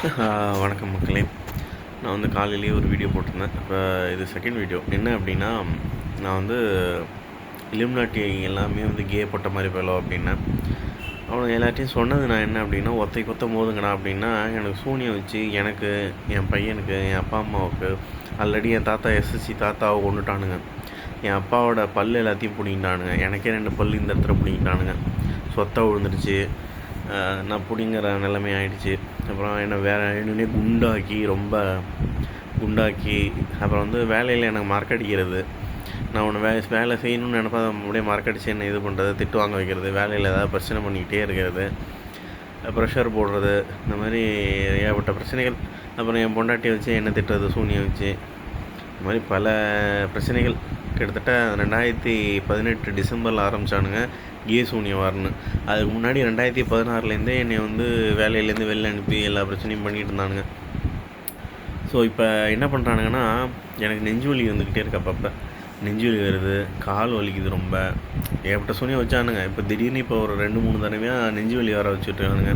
வணக்கம் மக்களே. நான் வந்து காலையிலேயே ஒரு வீடியோ போட்டிருந்தேன். இப்போ இது செகண்ட் வீடியோ. என்ன அப்படின்னா, நான் வந்து இலுமினாட்டி எல்லாமே வந்து கே போட்ட மாதிரி போயிடும் அப்படின்னேன். அவனுங்க எல்லாத்தையும் சொன்னது நான் என்ன அப்படின்னா, ஒத்தை கொத்த மோதுங்கடா அப்படின்னா, எனக்கு சூனியம் வச்சு எனக்கு, என் பையனுக்கு, என் அப்பா அம்மாவுக்கு, ஆல்ரெடி என் தாத்தா எஸ்எஸ்சி தாத்தாவை கொண்டுட்டானுங்க. என் அப்பாவோட பல் எல்லாத்தையும் பிடிங்கிட்டானுங்க. எனக்கே 2 பல் இந்த இடத்துல பிடிங்கிட்டானுங்க. சொத்தை விழுந்துருச்சு. நான் பிடிங்கிற நிலைமை ஆகிடுச்சு. அப்புறம் என்னை வேறு என்னன்னே ரொம்ப குண்டாக்கி அப்புறம் வந்து வேலையில் எனக்கு மறக்கடிக்கிறது. நான் ஒன்று வேலை செய்யணும்னு நினைப்பா, அப்படியே மறக்கடிச்சு என்னை இது பண்ணுறது, திட்டு வாங்க வைக்கிறது, வேலையில் ஏதாவது பிரச்சனை பண்ணிக்கிட்டே இருக்கிறது, ப்ரெஷர் போடுறது, இந்த மாதிரி ஏகப்பட்ட பிரச்சனைகள். அப்புறம் என் பொண்டாட்டியை வச்சு என்னை திட்டுறது, சூனியை வச்சு, இந்த மாதிரி பல பிரச்சனைகள். கிட்டத்தட்ட 2018 டிசம்பரில் ஆரம்பித்தானுங்க கே சூனியவார்னு. அதுக்கு முன்னாடி 2016 என்னை வந்து வேலையிலேருந்து வெளில அனுப்பி எல்லா பிரச்சனையும் பண்ணிகிட்டு இருந்தானுங்க. ஸோ இப்போ என்ன பண்ணுறானுங்கன்னா, எனக்கு நெஞ்சு வலி வந்துக்கிட்டே இருக்கு. அப்பப்போ நெஞ்சு வலி வருது, கால் வலிக்குது ரொம்ப. ஏகப்பட்ட சூனியம் வச்சானுங்க. இப்போ திடீர்னு இப்போ ஒரு 2-3 தடவையாக நெஞ்சு வலி வர வச்சுட்ருக்கானுங்க.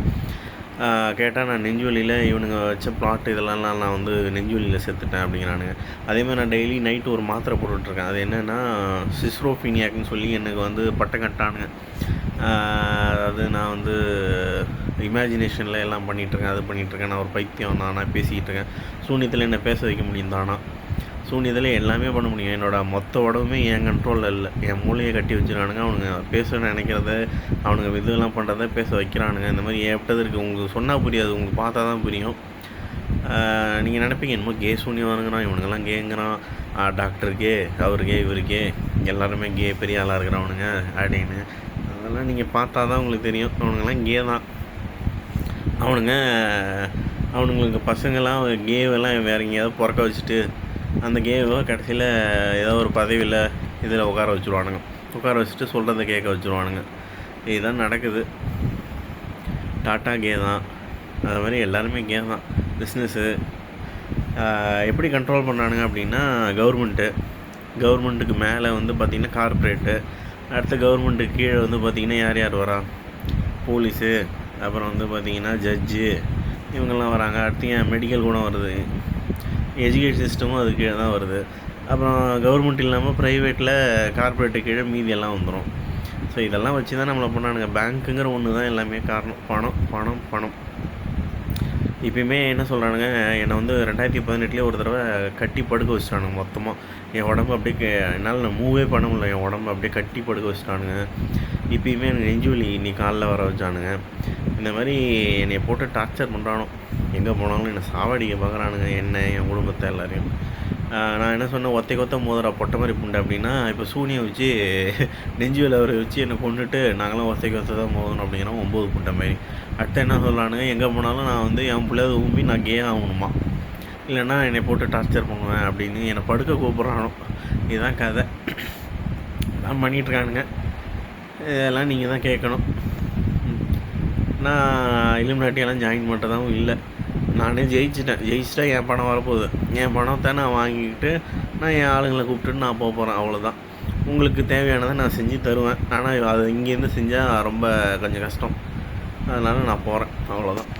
கேட்டால் நான் நெஞ்சு வலியில் இவனுங்க வச்ச பிளாட் இதெல்லாம் நான் வந்து நெஞ்சு வலியில் செத்துட்டேன் அப்படிங்கிறானுங்க. அதேமாதிரி நான் டெய்லி நைட்டு ஒரு மாத்திரை போட்டுட்ருக்கேன். அது என்னென்னா சிஸ்ரோஃபீனியாக்னு சொல்லி எனக்கு வந்து பட்டம் கட்டானுங்க. அது நான் வந்து இமேஜினேஷனில் எல்லாம் பண்ணிகிட்ருக்கேன், அது பண்ணிகிட்ருக்கேன். நான் ஒரு பைத்தியம், நான் பேசிக்கிட்டு இருக்கேன். சூனியத்தில் என்னை பேச வைக்க முடியும் தானா? சூனியத்தில் எல்லாமே பண்ண முடியும். என்னோடய மொத்த உடம்புமே என் கண்ட்ரோலில் இல்லை. என் மூளையை கட்டி வச்சுருக்கானுங்க. அவனுங்க பேச நினைக்கிறத, அவனுங்க இதெல்லாம் பண்ணுறத பேச வைக்கிறானுங்க. இந்த மாதிரி ஏற்பட்டது இருக்குது. உங்களுக்கு சொன்னால் புரியாது, உங்களுக்கு பார்த்தா தான் புரியும். நீங்கள் நினைப்பீங்க என்னமோ கே சூனியம் வாங்குறான், இவனுங்கெல்லாம் கேங்கிறான், டாக்டர் கே, அவருக்கே இவருக்கே எல்லாருமே கே பெரிய ஆளாக இருக்கிறவனுங்க அப்படின்னு. அதெல்லாம் நீங்கள் பார்த்தா தான் உங்களுக்கு தெரியும். அவனுங்கெல்லாம் கே தான். அவனுங்களுக்கு பசங்கள்லாம் கேவெல்லாம் வேறு எங்கேயாவது பிறக்க வச்சுட்டு அந்த கேவை கடைசியில் ஏதோ ஒரு பதவியில் இதில் உட்கார வச்சுட்டு சொல்கிறத கேட்க வச்சுருவானுங்க. இதுதான் நடக்குது. டாட்டா கே தான், அது மாதிரி எல்லாருமே கே தான். பிஸ்னஸ்ஸு எப்படி கண்ட்ரோல் பண்ணானுங்க அப்படின்னா, கவர்மெண்ட்டுக்கு மேலே வந்து பார்த்திங்கன்னா கார்ப்பரேட்டு, அடுத்து கவர்மெண்ட்டுக்கு கீழே வந்து பார்த்திங்கன்னா யார் வரா, போலீஸு, அப்புறம் வந்து பார்த்திங்கன்னா ஜட்ஜு, இவங்கெல்லாம் வராங்க. அடுத்து ஏன் மெடிக்கல் கூட வருது, எஜுகேஷன் சிஸ்டமும் அது கீழே தான் வருது. அப்புறம் கவர்மெண்ட் இல்லாமல் ப்ரைவேட்டில் கார்ப்பரேட்டு கீழே மீதி எல்லாம் வந்துடும். ஸோ இதெல்லாம் வச்சு தான் நம்மளை பண்ணானுங்க. பேங்க்குங்கிற ஒன்று தான் எல்லாமே காரணம். பணம் பணம் பணம். இப்போயுமே என்ன சொல்கிறானுங்க, என்னை வந்து 2018 ஒரு தடவை கட்டி படுக்க வச்சுட்டானுங்க. மொத்தமாக என் உடம்பு அப்படியே என்னால் நான் மூவே பண்ண முடியல. என் உடம்பு அப்படியே கட்டி படுக்க வச்சுட்டானுங்க. இப்போயுமே எனக்கு நெஞ்சு வலி இன்னைக்கு காலைல வர வச்சானுங்க. இந்த மாதிரி என்னை போட்டு டார்ச்சர் பண்ணுறானோ, எங்கே போனாலும் என்னை சாவடிக்க பார்க்குறானுங்க, என்ன என் குடும்பத்தை எல்லாரையும். நான் என்ன சொன்னேன், ஒத்தை கொத்த மோதிரா பொட்டை மாதிரி புண்டை அப்படின்னா, இப்போ சூனியை வச்சு நெஞ்சு வலி அவரை வச்சு என்னை கொண்டுட்டு நாங்களாம் ஒத்தை கொத்த தான் மோதணும் அப்படிங்கிறோம் 9 புண்டை மாதிரி. அடுத்து என்ன சொல்லலானுங்க, எங்கே போனாலும் நான் வந்து என் பிள்ளையாவது ஊம்பி நான் கே ஆகணுமா, இல்லைன்னா என்னை போட்டு டார்ச்சர் பண்ணுவேன் அப்படின்னு என்னை படுக்க கூப்பிட்றானோ. இதுதான் கதை. நான் பண்ணிகிட்ருக்கானுங்க. இதெல்லாம் நீங்கள் தான் கேட்கணும். நான் இலுமினாட்டியெல்லாம் ஜாயின் பண்ணுறதாவும் இல்லை. நானே ஜெயிச்சிட்டா என் பணம் வரப்போகுது. என் பணத்தை நான் வாங்கிக்கிட்டு நான் என் ஆளுங்களை கூப்பிட்டுட்டு நான் போகிறேன். அவ்வளோதான். உங்களுக்கு தேவையானதை நான் செஞ்சு தருவேன். ஆனால் அது இங்கேருந்து செஞ்சால் ரொம்ப கொஞ்சம் கஷ்டம். அதனால் நான் போகிறேன். அவ்வளோதான்.